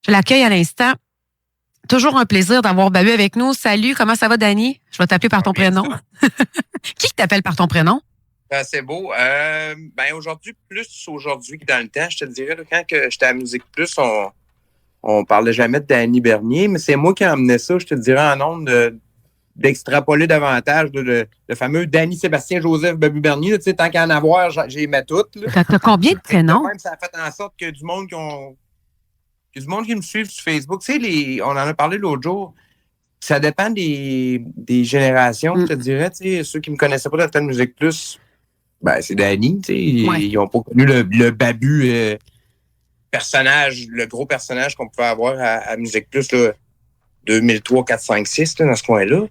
Je l'accueille à l'instant. Toujours un plaisir d'avoir Babu avec nous. Salut, comment ça va, Dany? Je vais t'appeler par ton prénom. Qui t'appelle par ton prénom? C'est beau. Aujourd'hui que dans le temps, je te dirais, là, quand que j'étais à Musique Plus, on parlait jamais de Dany Bernier, mais c'est moi qui emmenais ça, je te dirais, en nombre d'extrapoler davantage le fameux Dany Sébastien Joseph Babu Bernier. Là, tant qu'à en avoir, j'ai mis toutes. T'as combien de prénoms? Même, ça a fait en sorte que du monde qui me suit sur Facebook, tu sais, on en a parlé l'autre jour, ça dépend des générations, je te dirais. Ceux qui ne me connaissaient pas dans la Musique Plus, c'est Dany. Ils n'ont pas connu le Babu personnage, le gros personnage qu'on pouvait avoir à Musique Plus, là, 2003, 4, 5, 6, là, dans ce coin-là.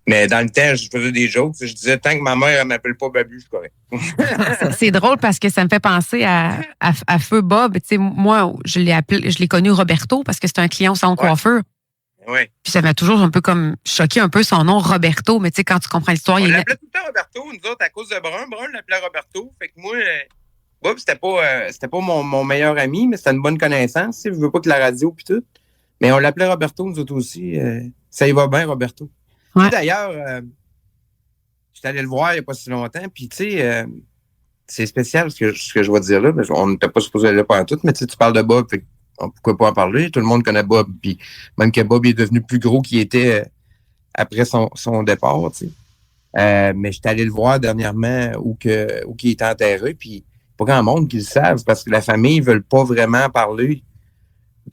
Mais dans le temps, je faisais des jokes. Je disais, tant que ma mère ne m'appelle pas Babu, c'est correct. C'est drôle parce que ça me fait penser à Feu Bob. Moi, je l'ai connu Roberto parce que c'est un client au salon de coiffeur. Oui. Puis ça m'a toujours un peu comme choqué un peu son nom, Roberto. Mais tu sais, quand tu comprends l'histoire, on l'appelait tout le temps Roberto, nous autres, à cause de Brun. Brun l'appelait Roberto. Fait que moi, Bob, c'était pas mon meilleur ami, mais c'était une bonne connaissance. Je veux pas que la radio puis tout. Mais on l'appelait Roberto, nous autres aussi. Ça y va bien, Roberto. Ouais. D'ailleurs, j'étais allé le voir il n'y a pas si longtemps, puis tu sais, c'est spécial ce que je vais te dire là, mais on n'était pas supposé aller là pendant tout, mais tu parles de Bob, fait, pourquoi pas en parler? Tout le monde connaît Bob, puis même que Bob est devenu plus gros qu'il était après son départ, tu sais. Mais j'étais allé le voir dernièrement où il était enterré, puis pas grand monde qui le savent, parce que la famille ne veut pas vraiment parler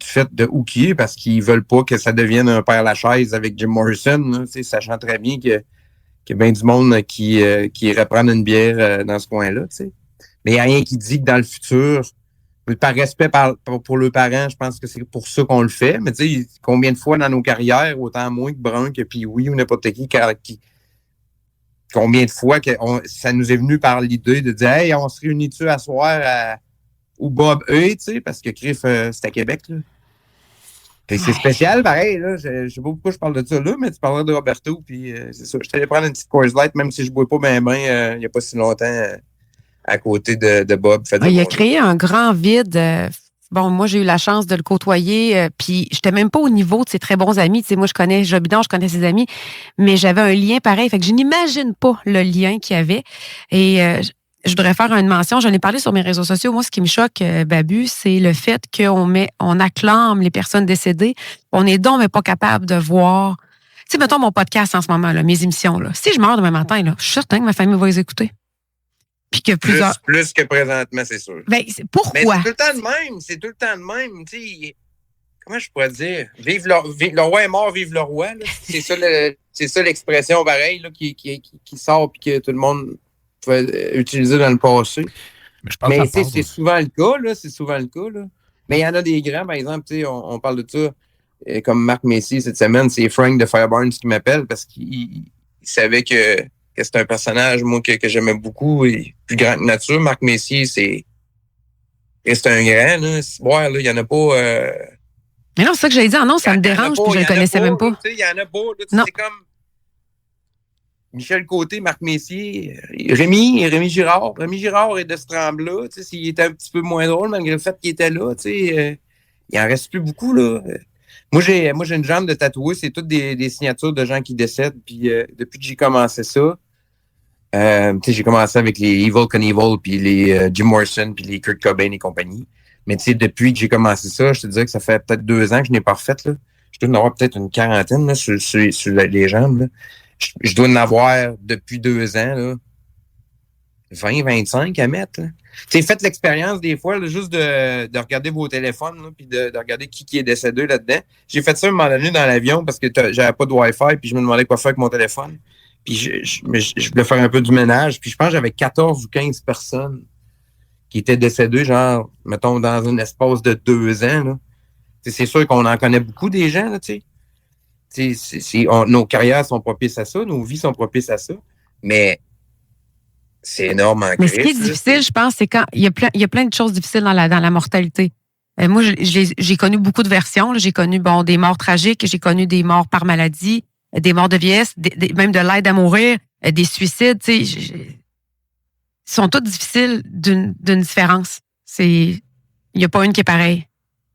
du fait de où qui est, parce qu'ils veulent pas que ça devienne un père Lachaise avec Jim Morrison, là, sachant très bien qu'il y a bien du monde qui irait prendre une bière dans ce coin-là. T'sais. Mais il n'y a rien qui dit que dans le futur, par respect pour leurs parents, je pense que c'est pour ça qu'on le fait. Mais tu sais, combien de fois dans nos carrières, autant moi que Brun, que Pee-Wee ou n'importe qui, combien de fois ça nous est venu par l'idée de dire « Hey, on se réunit-tu à soir où Bob est, tu sais, parce que Criff, c'est à Québec, là. » C'est spécial, pareil, là. Je sais pas pourquoi je parle de ça là, mais tu parlais de Roberto, puis c'est ça. Je t'allais prendre une petite Coors Light, même si je bois pas il n'y a pas si longtemps à côté de Bob. Il a créé un grand vide. Bon, moi, j'ai eu la chance de le côtoyer, puis j'étais même pas au niveau de ses très bons amis. Tu sais, moi, je connais Jobidon, je connais ses amis, mais j'avais un lien pareil. Fait que je n'imagine pas le lien qu'il y avait. Et je voudrais faire une mention. J'en ai parlé sur mes réseaux sociaux. Moi, ce qui me choque, Babu, c'est le fait on acclame les personnes décédées. On est donc mais pas capable de voir. Tu sais, mettons mon podcast en ce moment, là, mes émissions. Là. Si je meurs demain matin, là, je suis certain que ma famille va les écouter. Puis que plus que présentement, c'est sûr. Ben, pourquoi? Mais c'est tout le temps de même. Tu sais, comment je pourrais dire? Le roi est mort, vive le roi. Là. C'est ça l'expression pareille là, qui sort puis que tout le monde pouvait utiliser dans le passé. Mais c'est souvent le cas, là. C'est souvent le cas, là. Mais il y en a des grands, par exemple, tu sais, on parle de ça. Comme Marc Messier cette semaine, c'est Frank de Fireburns qui m'appelle parce qu'il savait que c'est un personnage, moi, que j'aimais beaucoup et plus grand que nature. Marc Messier, c'est un grand, là. Ouais, là, il n'y en a pas. Mais non, c'est ça que j'allais dire. Non, ça me dérange, puis je le connaissais même pas. Il y en a pas, là. C'est comme Michel Côté, Marc Messier, Rémi Girard. Rémi Girard est de ce tremble-là. Tu sais, s'il était un petit peu moins drôle, malgré le fait qu'il était là, tu sais, il en reste plus beaucoup, là. Moi, j'ai une jambe de tatouer. C'est toutes des signatures de gens qui décèdent. Puis depuis que j'ai commencé ça, j'ai commencé avec les Evel Knievel, puis les Jim Morrison, puis les Kurt Cobain et compagnie. Mais depuis que j'ai commencé ça, je te dirais que ça fait peut-être 2 ans que je n'ai pas refait, là. Je dois en avoir peut-être une quarantaine là, sur les jambes, là. Je dois en avoir depuis 2 ans, là, 20, 25 à mettre. Tu sais, faites l'expérience des fois, là, juste de regarder vos téléphones, là, puis de regarder qui est décédé là-dedans. J'ai fait ça un moment donné dans l'avion parce que j'avais pas de Wi-Fi, puis je me demandais quoi faire avec mon téléphone. Puis je voulais faire un peu du ménage, puis je pense que j'avais 14 ou 15 personnes qui étaient décédées, genre, mettons, dans un espace de 2 ans. Là. C'est sûr qu'on en connaît beaucoup des gens, là, tu sais. Nos carrières sont propices à ça, nos vies sont propices à ça, mais c'est énorme en Mais ce qui est difficile, je pense, c'est quand il y a plein de choses difficiles dans la mortalité. Moi, j'ai connu beaucoup de versions. Là. J'ai connu des morts tragiques, j'ai connu des morts par maladie, des morts de vieillesse, même de l'aide à mourir, des suicides. Ils sont toutes difficiles d'une différence. Il n'y a pas une qui est pareille.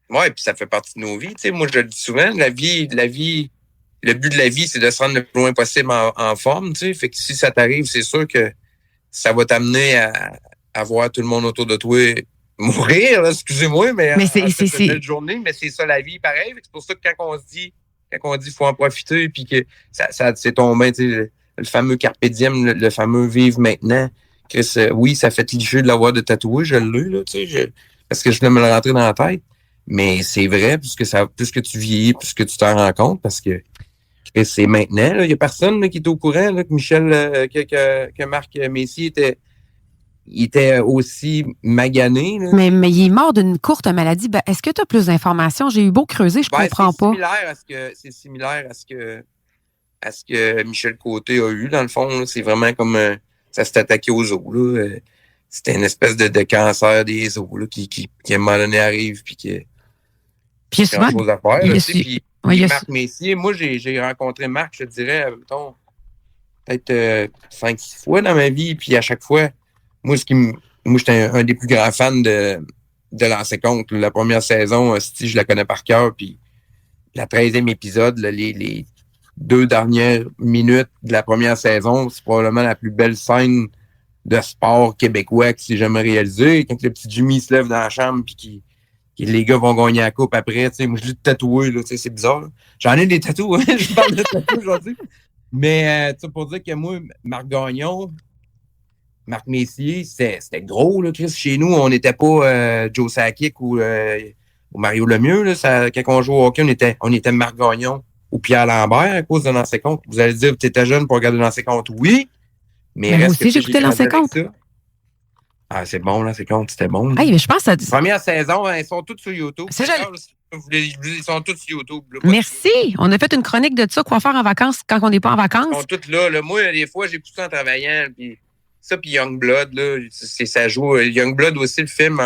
Ouais, puis ça fait partie de nos vies. Tu sais, moi, je le dis souvent, la vie, le but de la vie, c'est de se rendre le plus loin possible en forme. Tu sais, fait que si ça t'arrive, c'est sûr que ça va t'amener à voir tout le monde autour de toi mourir, là, excusez-moi, mais c'est une belle journée, mais c'est ça la vie, pareil. C'est pour ça que quand on dit faut en profiter, puis que ça c'est tombé, tu sais, le fameux carpe diem, le fameux vivre maintenant. Chris, oui, ça fait cliché de l'avoir de tatouer, je l'ai, là, tu sais, parce que je voulais me le rentrer dans la tête. Mais c'est vrai, plus que tu vieillis, plus que tu t'en rends compte, parce que c'est maintenant. Il n'y a personne là, qui est au courant là, que Michel, que Marc Messier était aussi magané. Là. Mais il est mort d'une courte maladie. Ben, est-ce que tu as plus d'informations? J'ai eu beau creuser, je comprends pas. C'est similaire à ce que Michel Côté a eu, dans le fond. Là. C'est vraiment comme ça s'est attaqué aux os. Là. C'était une espèce de cancer des os là, qui à un moment donné arrive puis qui puis il y a souvent chose à faire. Là, puis Marc Messier, moi j'ai rencontré Marc, je te dirais, mettons, peut-être 5-6 fois dans ma vie, puis à chaque fois, moi j'étais un des plus grands fans de Lancer Compte. La première saison, je la connais par cœur, puis la 13e épisode, là, les 2 dernières minutes de la première saison, c'est probablement la plus belle scène de sport québécois qui s'est jamais réalisée. Quand le petit Jimmy se lève dans la chambre, puis les gars vont gagner la coupe après, tu sais, moi je l'ai tatoué, là, tu sais, c'est bizarre. Là. J'en ai des tatous, hein, je parle de tatous aujourd'hui. Mais tu sais, pour dire que moi, Marc Gagnon, Marc Messier, c'était gros, là, Chris. Chez nous, on n'était pas Joe Sakic ou Mario Lemieux, là. Quand on jouait au hockey, on était Marc Gagnon ou Pierre Lambert à cause de Lancer Compte. Vous allez dire, tu étais jeune pour regarder Lancer Compte, oui. Mais moi aussi, j'écoutais Lancer Compte. Ah, c'est bon, Lancer Compte, c'était bon. Hey, mais je pense que ça... Première saison, elles sont toutes sur YouTube. C'est ils sont toutes sur YouTube. Là, merci. On a fait une chronique de ça, quoi faire en vacances quand on n'est pas en vacances. Ils sont toutes là. Moi, des fois, j'écoute ça en travaillant. Puis ça, puis Youngblood, là, ça joue. Youngblood aussi, le film,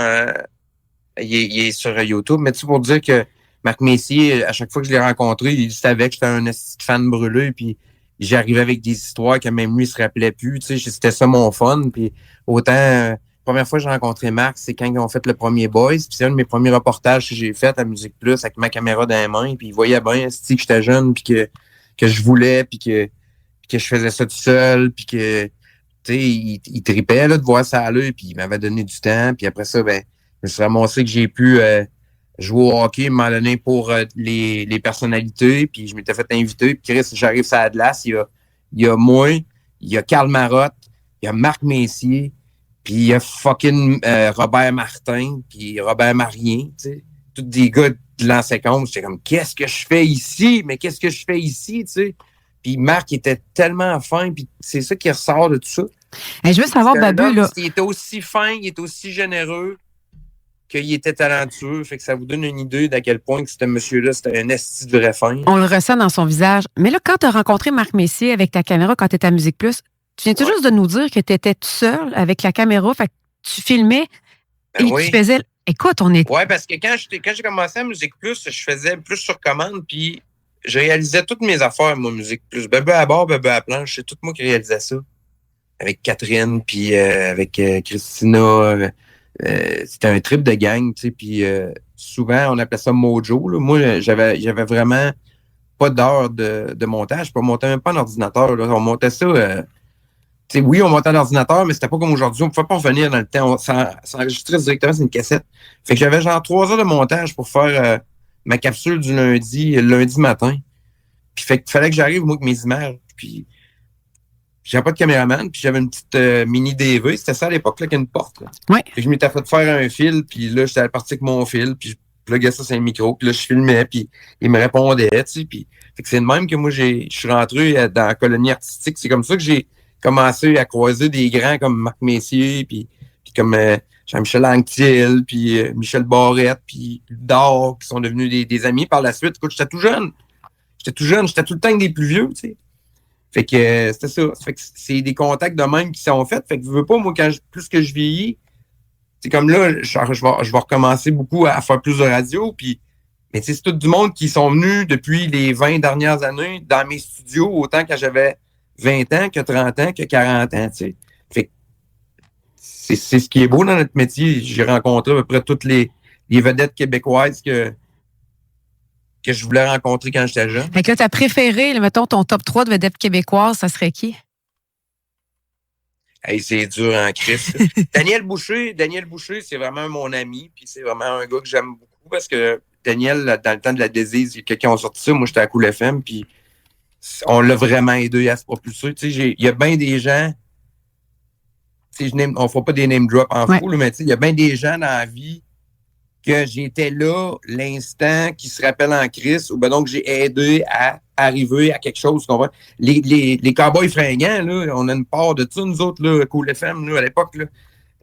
il est sur YouTube. Mais tu sais, pour dire que Marc Messier, à chaque fois que je l'ai rencontré, il savait que j'étais un fan brûlé. Puis j'arrivais avec des histoires que même lui, il se rappelait plus. Tu sais, c'était ça mon fun. Puis autant... première fois que j'ai rencontré Marc, c'est quand ils ont fait le premier Boys. Puis c'est un de mes premiers reportages que j'ai fait à Musique Plus avec ma caméra dans les mains. Puis il voyait bien que j'étais jeune, puis que je voulais, puis que je faisais ça tout seul, puis que tu sais, il tripait là, de voir ça aller, puis il m'avait donné du temps. Puis après ça, ben, je me suis ramassé que j'ai pu jouer au hockey à un moment donné pour les personnalités. Puis je m'étais fait inviter. Puis Chris, j'arrive sur la glace, il y a moi, il y a Karl Marotte, il y a Marc Messier. Puis il y a fucking Robert Martin, puis Robert Marien, tu sais. Tous des gars de Lancer Compte. J'étais comme, qu'est-ce que je fais ici? Mais qu'est-ce que je fais ici, tu sais? Puis Marc était tellement fin, puis c'est ça qui ressort de tout ça. Hey, je veux savoir, Babu, là. Il était aussi fin, il était aussi généreux qu'il était talentueux. Fait que ça vous donne une idée d'à quel point que ce monsieur-là, c'était un esti de vrai fin. On le ressent dans son visage. Mais là, quand tu as rencontré Marc Messier avec ta caméra quand tu étais à Musique Plus, tu viens tout juste de nous dire que tu étais tout seul avec la caméra, fait que tu filmais et tu faisais... Écoute, on est... Oui, parce que quand j'ai commencé à Musique Plus, je faisais plus sur commande, puis je réalisais toutes mes affaires, moi, Musique Plus. Bébé à bord, bébé à planche, c'est tout moi qui réalisais ça. Avec Catherine, puis avec Christina. C'était un trip de gang, tu sais, puis souvent, on appelait ça Mojo. Là. Moi, j'avais vraiment pas d'heure de montage. On montait même pas en ordinateur. Là. On montait ça... oui, on montait à l'ordinateur, mais c'était pas comme aujourd'hui. On ne pouvait pas revenir dans le temps. Ça enregistrait directement, c'est une cassette. Fait que j'avais genre 3 heures de montage pour faire ma capsule du lundi matin. Puis fait qu'il fallait que j'arrive, moi, avec mes images. Puis j'avais pas de caméraman, puis j'avais une petite mini DV. C'était ça à l'époque, là, qu'il y a une porte. Là. Ouais. Puis je m'étais fait faire un fil, puis là, j'étais parti avec mon fil, puis je pluguais ça sur un micro, puis là, je filmais, puis il me répondait, tu sais. Puis fait que c'est de même que moi, je suis rentré dans la colonie artistique. C'est comme ça que j'ai commencé à croiser des grands comme Marc Messier, puis comme Jean-Michel Anctil, puis Michel Barrette, puis Dor, qui sont devenus des amis par la suite. Écoute, j'étais tout jeune. J'étais tout le temps avec des plus vieux, tu sais. Fait que c'était ça. Fait que c'est des contacts de même qui sont faits. Fait que je veux pas, moi, plus que je vieillis, c'est comme là, je vais recommencer beaucoup à faire plus de radio, puis mais c'est tout du monde qui sont venus depuis les 20 dernières années dans mes studios, autant que j'avais 20 ans, que 30 ans, que 40 ans, tu sais. Fait que c'est ce qui est beau dans notre métier. J'ai rencontré à peu près toutes les les vedettes québécoises que je voulais rencontrer quand j'étais jeune. Fait que là, t'as préféré, mettons, ton top 3 de vedettes québécoises, ça serait qui? Hey, c'est dur en Christ. Daniel Boucher, c'est vraiment mon ami, puis c'est vraiment un gars que j'aime beaucoup parce que Daniel, dans le temps de la Désise, quelqu'un a sorti ça, moi j'étais à Cool FM, puis on l'a vraiment aidé à se propulser. Tu sais, il y a bien des gens, tu sais, on ne fera pas des name drops en fou, là, mais tu sais, il y a bien des gens dans la vie que j'étais là l'instant qui se rappelle en crise, ou ben donc j'ai aidé à arriver à quelque chose qu'on va. Les cowboys fringants, là, on a une part de ça, nous autres, là, Cool FM, là, à l'époque, là.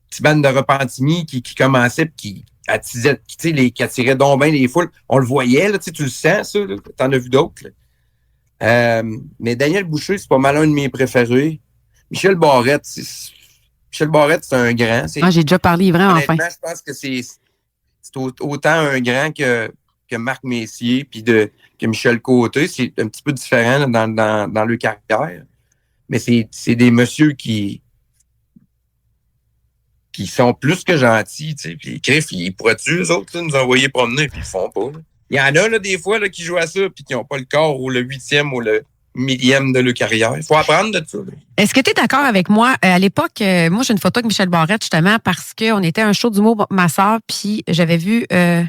Petite bande de Repentigny qui commençait et qui attisait, qui attirait donc bien les foules. On le voyait, là, tu le sens, ça, là. T'en as vu d'autres, là. Mais Daniel Boucher, c'est pas mal un de mes préférés. Michel Barrette, c'est un grand. J'ai déjà parlé, vraiment, enfin. Je pense que c'est autant un grand que Marc Messier puis que Michel Côté. C'est un petit peu différent là, dans leur carrière. Mais c'est des messieurs qui sont plus que gentils. Puis Criff, ils pourraient-tu, eux autres, là, nous envoyer promener, puis ils le font pas. Là. Il y en a là, des fois là, qui jouent à ça puis qui n'ont pas le corps ou le 8e ou le 1000e de leur carrière. Il faut apprendre de ça. Là. Est-ce que tu es d'accord avec moi? À l'époque, moi, j'ai une photo avec Michel Barrette, justement, parce qu'on était à un show d'humour, ma soeur, puis j'avais vu... il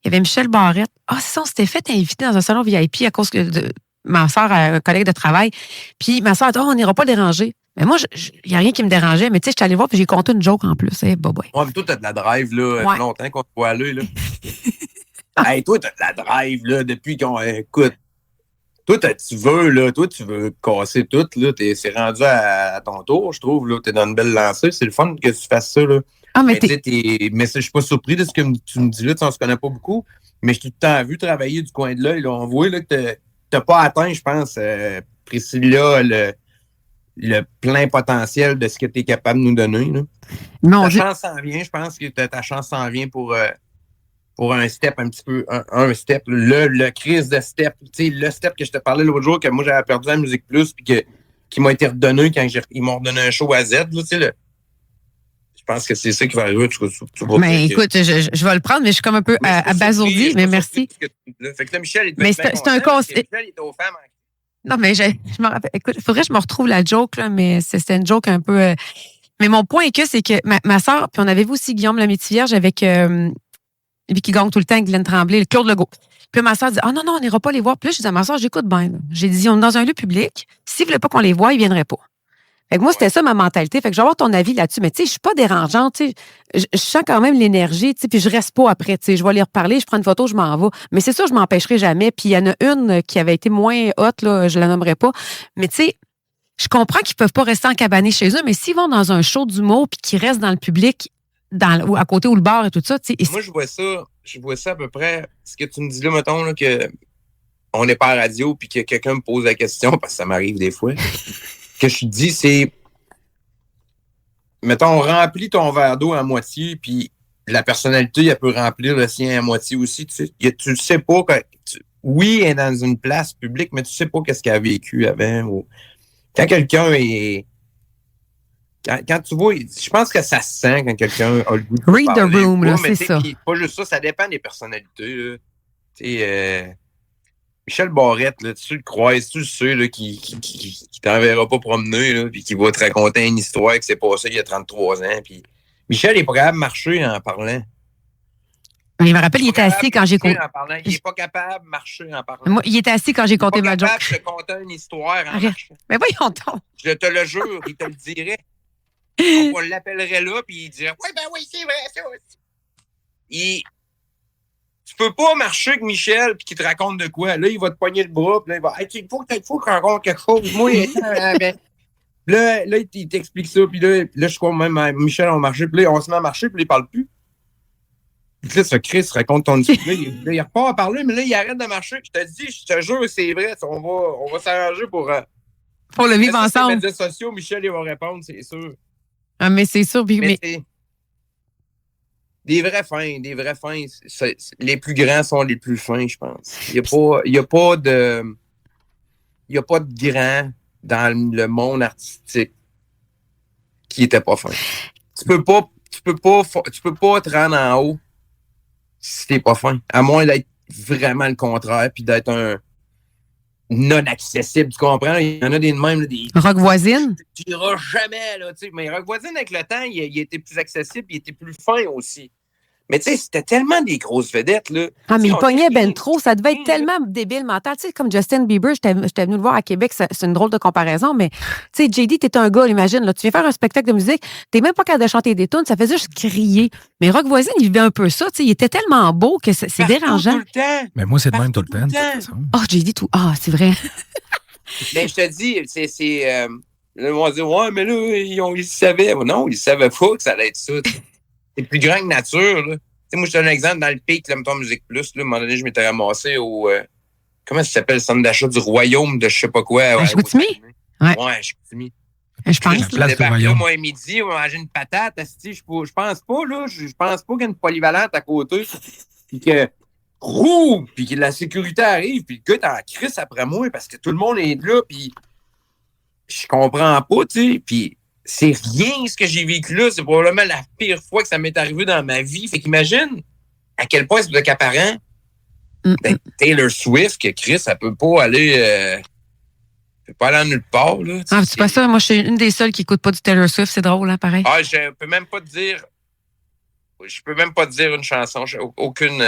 y avait Michel Barrette. C'est ça, on s'était fait inviter dans un salon VIP à cause de ma soeur, un collègue de travail. Puis ma soeur a dit, on n'ira pas le déranger. Mais moi, il n'y a rien qui me dérangeait. Mais tu sais, je suis allée voir, puis j'ai compté une joke en plus. Ouais, mais toi, t'as de la drive, là. Ça fait longtemps qu'on te voit aller, là. Hey, toi, t'as de la drive, là, depuis qu'on... Écoute, toi, tu veux casser tout, là. C'est rendu à ton tour, je trouve, là. T'es dans une belle lancée. C'est le fun que tu fasses ça, là. Mais je suis pas surpris de ce que tu me dis là. On se connaît pas beaucoup, mais je t'ai tout le temps vu travailler du coin de l'œil. On voit là, que t'as pas atteint, je pense, Priscilla, le plein potentiel de ce que tu es capable de nous donner. Là. Ta chance s'en vient, je pense que ta chance s'en vient pour un step un petit peu, un step, le crise de step. Le step que je te parlais l'autre jour, que moi j'avais perdu à Musique Plus, puis qui m'a été redonné quand ils m'ont redonné un show à Z. Là, je pense que c'est ça qui va arriver. Mais écoute, je vais le prendre, mais je suis comme un peu abasourdi, mais merci. Fait que là, Michel, c'est un conseil. Michel est aux femmes. Non, mais je me rappelle. Écoute, il faudrait que je me retrouve la joke, là, mais c'était une joke un peu. Mais mon point c'est que ma soeur, puis on avait vu aussi Guillaume Lemaitre-Vierge avec lui qui gagne tout le temps avec Glenn Tremblay, Claude Legault. Puis ma soeur dit non, on n'ira pas les voir. Puis là, je dis à ma soeur, j'écoute bien. Là. J'ai dit, on est dans un lieu public. S'ils ne voulaient pas qu'on les voie, ils ne viendraient pas. Fait que moi, c'était ça ma mentalité. Fait que je vais avoir ton avis là-dessus. Mais tu sais, je suis pas dérangeante. Tu sais, je sens quand même l'énergie. Tu sais, puis je reste pas après. Tu sais, je vais les reparler, je prends une photo, je m'en vais. Mais c'est sûr, je m'empêcherai jamais. Puis il y en a une qui avait été moins haute, là, je la nommerai pas. Mais tu sais, je comprends qu'ils peuvent pas rester encabanés chez eux. Mais s'ils vont dans un show d'humour puis qu'ils restent dans le public, ou à côté ou le bar et tout ça, tu sais. Moi, je vois ça à peu près. Ce que tu me dis là, mettons, là, que on n'est pas à la radio puis que quelqu'un me pose la question, parce que ça m'arrive des fois. Que je te dis, c'est, mettons, remplis ton verre d'eau à moitié, puis la personnalité, elle peut remplir le sien à moitié aussi. Tu ne sais pas, oui, elle est dans une place publique, mais tu sais pas qu'est-ce qu'elle a vécu avant. Ou, quand quelqu'un est... Quand tu vois, je pense que ça se sent quand quelqu'un a le goût de read the room, là, c'est ça. Pas juste ça dépend des personnalités. Tu sais... Michel Barrette, là, tu le croises, tu le sais, là, qui t'enverra pas promener, là, puis qui va te raconter une histoire qui s'est passée il y a 33 ans. Puis Michel est pas capable de marcher en parlant. Je me rappelle, il était assis quand j'ai compté. Il n'est pas capable de marcher en parlant. Moi, il était assis quand j'ai compté ma joke. Il n'est pas capable de te conter une histoire en marchant. Mais voyons donc. Je te le jure, il te le dirait. On l'appellerait là, puis il dirait oui, c'est vrai, ça aussi. Tu peux pas marcher avec Michel puis qu'il te raconte de quoi. Là, il va te pogner le bras, puis là, il va il faut que tu racontes quelque chose. Moi, là, il t'explique ça, puis là, je crois même Michel, on marchait, puis là, on se met à marcher, puis là, il parle plus. Puis là, ce Chris raconte ton histoire. Là, il repart à parler, mais là, il arrête de marcher. Je te dis, je te jure, c'est vrai. On va s'arranger pour le vivre ensemble. Les médias sociaux, Michel, il va répondre, c'est sûr. Ah, mais c'est sûr. Mais... Des vrais fins. Les plus grands sont les plus fins, je pense. Il n'y a pas de grand dans le monde artistique qui n'était pas fin. Tu peux pas te rendre en haut si t'es pas fin. À moins d'être vraiment le contraire, puis d'être un non accessible, tu comprends? Il y en a des de même, là, des... Rock voisine? Tu n'iras jamais, là, tu sais. Mais Rock voisine, avec le temps, il était plus accessible, il était plus fin aussi. Mais tu sais, c'était tellement des grosses vedettes, là. Ah, mais il pognait ben trop. Ça devait être là. tellement débile mental. Tu sais, comme Justin Bieber, j'étais venu le voir à Québec, c'est une drôle de comparaison, mais tu sais, JD, t'es un gars, imagine, là, tu viens faire un spectacle de musique, t'es même pas capable de chanter des tunes, ça faisait juste crier. Mais Rock voisine, il vivait un peu ça, tu sais, il était tellement beau que c'est dérangeant. Tout le temps. Mais moi, c'est de même tout le temps, de toute façon. Oh, JD, tout. Ah, c'est vrai. Mais je te dis, ils vont dire, ouais, mais là, ils savaient. Non, ils savaient pas que ça allait être ça. C'est plus grand que nature, là. Tu sais, moi, je te donne un exemple, dans le pic, là, mettons, Musique Plus, là, à un moment donné, je m'étais ramassé au, comment ça s'appelle, le centre d'achat du royaume de je sais pas quoi. À Chicoutimi? Ouais, Chicoutimi. Je pense. La place du royaume. Là, moi, à midi, on va manger une patate, asti, je pense pas, là, je pense pas qu'il y a une polyvalente à côté, puis que, puis que la sécurité arrive, puis le gars est en crise après moi, parce que tout le monde est là, puis je comprends pas, tu sais, puis c'est rien ce que j'ai vécu là. C'est probablement la pire fois que ça m'est arrivé dans ma vie. Fait qu'imagine à quel point c'est accaparant d'être Taylor Swift, que Chris, elle peut pas aller... elle peut pas aller en nulle part, là. Ah, c'est pas ça. Moi, je suis une des seules qui écoute pas du Taylor Swift. C'est drôle, hein, pareil. Ah, je peux même pas te dire... Je peux même pas te dire une chanson. J'ai aucune...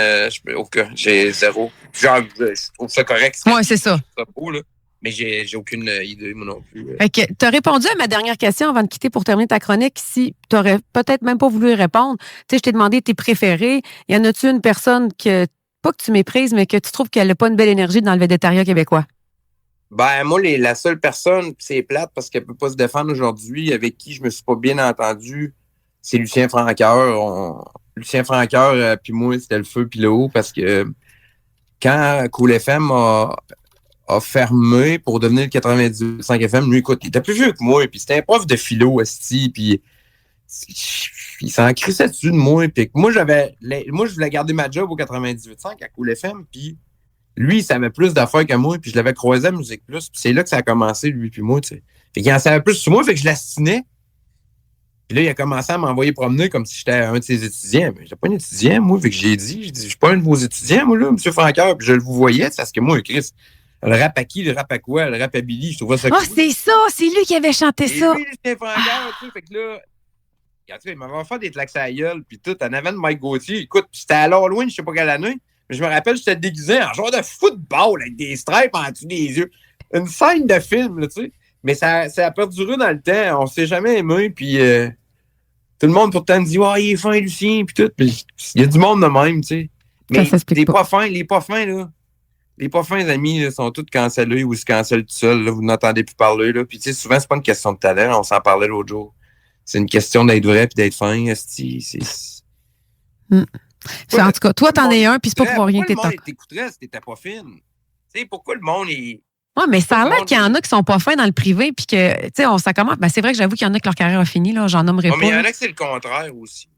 j'ai zéro. Genre, je trouve ça correct. Ouais, c'est ça. C'est beau, là. Mais j'ai aucune idée, moi non plus. Fait que tu as répondu à ma dernière question avant de quitter pour terminer ta chronique. Si tu aurais peut-être même pas voulu y répondre, tu sais, je t'ai demandé tes préférés. Y en a-tu une personne que, pas que tu méprises, mais que tu trouves qu'elle n'a pas une belle énergie dans le végétariat québécois? Ben, moi, la seule personne, c'est plate parce qu'elle peut pas se défendre aujourd'hui, avec qui je me suis pas bien entendu, c'est Lucien Francoeur. Lucien Francoeur, puis moi, c'était le feu puis le haut parce que quand Cool FM a fermé pour devenir le 98.5 FM. Lui, écoute, il était plus vieux que moi, puis c'était un prof de philo, esti, puis il s'en crissait dessus de moi, puis moi, je voulais garder ma job au 98.5 à Cool FM, puis lui, il savait plus d'affaires que moi, puis je l'avais croisé à Musique Plus, puis c'est là que ça a commencé, lui puis moi, tu sais. Fait qu'il en savait plus sur moi, fait que je l'astinais. Puis là, il a commencé à m'envoyer promener comme si j'étais un de ses étudiants. Mais j'étais pas un étudiant, moi, fait que j'ai dit, je suis pas un de vos étudiants, moi, là, M. Francoeur, puis je le vous voyais, parce que moi, Chris, le rap à qui, le rap à quoi, le rap à Billy, je trouvais ça cool. Oh, c'est ça! C'est lui qui avait chanté ça! Lui, c'était Francoeur, tu sais, fait que là, il m'avait fait des claques à la gueule, puis tout, en avant de Mike Gauthier. Écoute, c'était à l'Halloween, je sais pas quelle année, mais je me rappelle, j'étais déguisé en joueur de football avec des stripes en dessous des yeux. Une scène de film, là, tu sais. Mais ça a perduré dans le temps, on s'est jamais aimé, puis tout le monde pourtant me dit « Oh, il est fin, Lucien », puis tout. Puis il y a du monde de même, tu sais. Mais les pas fins, là, les pas fins amis là, sont tous cancellés ou se cancellent tout seuls. Là, vous n'entendez plus parler. Là. Puis, tu sais, souvent, c'est pas une question de talent. On s'en parlait l'autre jour. C'est une question d'être vrai puis d'être fin. En tout cas, toi, t'en es un, puis c'est pas pour rien que t'es pourquoi le monde t'écouterait si t'étais pas fine? Tu sais, pourquoi le monde est... Oui, mais ça a l'air qu'il y en a qui sont pas fins dans le privé, puis que, tu sais, ça commence... Ben, c'est vrai que j'avoue qu'il y en a que leur carrière a fini, là, j'en nommerai pas. Mais il y en a que c'est le contraire aussi.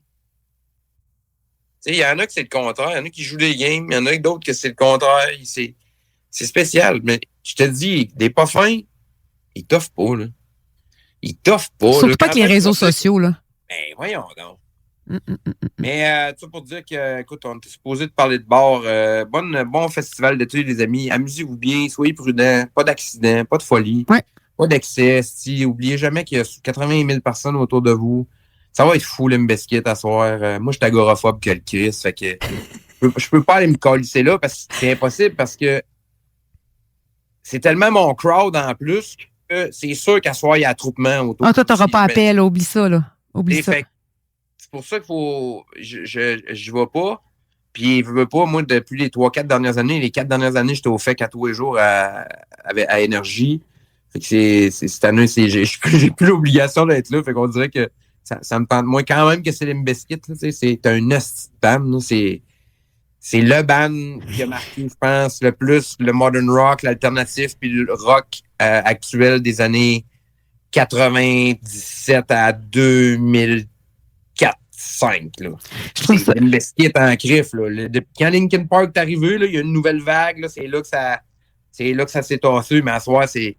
Il y en a que c'est le contraire. Il y en a qui jouent des games. Il y en a d'autres que c'est le contraire. C'est spécial. Mais je te dis, des pas fins, ils t'offrent pas. Là. Ils t'offrent pas. Surtout là. pas que les réseaux sociaux. Là. Ben, voyons donc. Mais, tu sais, pour dire que, écoute, on était supposé de parler de bar. Bon festival d'été, les amis. Amusez-vous bien. Soyez prudents. Pas d'accident. Pas de folie. Ouais. Pas d'excès. Oubliez jamais qu'il y a 80 000 personnes autour de vous. Ça va être fou, le Mbesquit, à soir. Moi, je suis agoraphobe que le Christ. Fait que je peux pas aller me colisser là parce que c'est impossible parce que c'est tellement mon crowd en plus que c'est sûr qu'à soir, il y a attroupement autour. Ah, toi, t'auras pas appel. Oublie ça, là. Oublie ça. C'est pour ça qu'il faut... Je vais pas. Puis, je veux pas, moi, depuis les 3-4 dernières années, j'étais au FEC à tous les jours à Énergie. Fait que cette année, j'ai plus l'obligation d'être là. Fait qu'on dirait que ça me tente moins quand même que c'est les Mbesquit. C'est un hostie de band. C'est le band qui a marqué, je pense, le plus le modern rock, l'alternatif, puis le rock actuel des années 97 à 2004-2005. Les Mbesquit en griffe. Quand Linkin Park est arrivé, il y a une nouvelle vague. Là, c'est là que ça s'est tassé. Mais à soir, c'est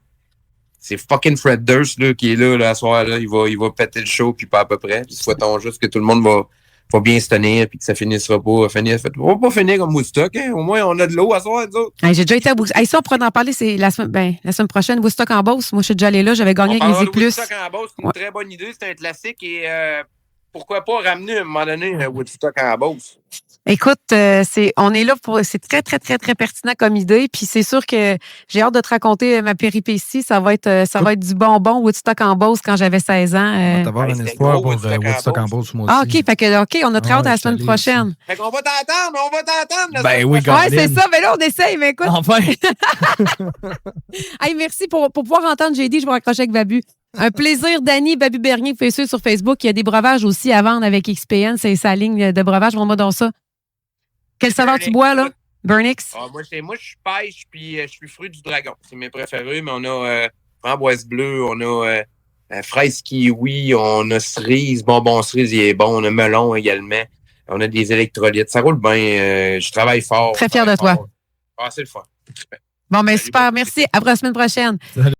fucking Fred Durst là, qui est là à soir. Là. Il va péter le show, puis pas à peu près. Puis souhaitons juste que tout le monde va bien se tenir puis que ça finissera pas. On va pas finir comme Woodstock. Hein? Au moins, on a de l'eau à soir, nous autres. Hey, j'ai déjà été à Woodstock. Hey, ça, on pourrait en parler, c'est la semaine prochaine. Woodstock en Beauce. Moi, je suis déjà allée là. J'avais gagné avec mes plus. Woodstock en Beauce, c'est une très bonne idée. C'est un classique et pourquoi pas ramener à un moment donné Woodstock en Beauce? Écoute, on est là pour. C'est très, très, très, très pertinent comme idée. Puis c'est sûr que j'ai hâte de te raconter ma péripétie. Ça va être du bonbon Woodstock en Beauce quand j'avais 16 ans. On va t'avoir un espoir pour Woodstock en Beauce, moi aussi. Ah, OK, on a très hâte à la semaine prochaine. Aussi. Fait qu'on va t'entendre. Ben oui, ouais, c'est ça. Mais là, on essaye, mais écoute. Enfin! Hey, merci pour pouvoir entendre JD. Je vais raccrocher avec Babu. Un plaisir, Dany, Babu Bernier, vous pouvez suivre sur Facebook. Il y a des breuvages aussi à vendre avec XPN. C'est sa ligne de breuvage. Montre-moi donc ça. Quelle saveur tu bois, là? Burnix? Moi, je pêche puis je suis fruit du dragon. C'est mes préférés, mais on a framboise bleue, on a fraise kiwi, on a cerise, bonbon cerise, il est bon, on a melon également. On a des électrolytes. Ça roule bien. Je travaille fort. Très fier de toi. Ah, c'est le fun. Bon, ben super. Merci. À la semaine prochaine. Salut.